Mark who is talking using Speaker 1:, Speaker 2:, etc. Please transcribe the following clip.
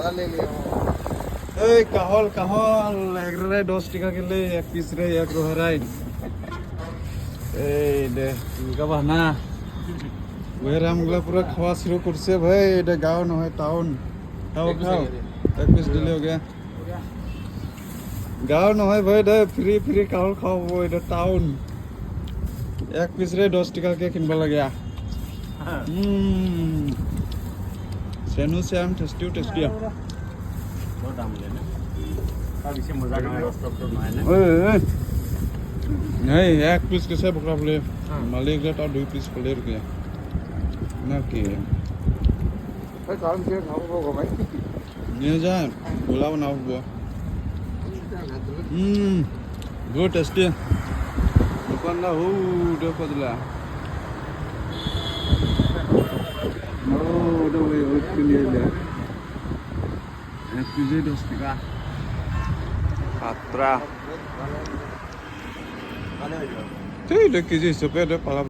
Speaker 1: এই কাহল কাহল একরে 10 টাকা কিনলে এক পিস রে এক রোহরাই এই দে তুলকা বাহানা ওই রামগুলা পুরো খাওয়া শুরু করছে ভাই এটা গাঁও নয় টাউন খাও খাও এক পিস দিলে हो गया গাঁও নহয় ভাই এটা ফ্রি ফ্রি কাহল খাওয়াবো এটা টাউন এক পিস রে 10 টাকা কে কিনবা লাগে सेनु से हम टेस्टी टेस्टी
Speaker 2: बहुत दाम ले ना अब इसे मजा ना है स्टॉप तो ना है ना
Speaker 1: नहीं एक पीस कैसे बकरा बोले मालिक ने तो 2 पीस बोले रुके ना कि
Speaker 2: भाई काम से खाओ को भाई
Speaker 1: नहीं जा बोला बनाओ वो बहुत टेस्टी दुकान ना हो देखो दिला Oh, udah boleh pilih dia. Pilih 10 টাকা. Patra. Tuh, udah keji supaya ada pala.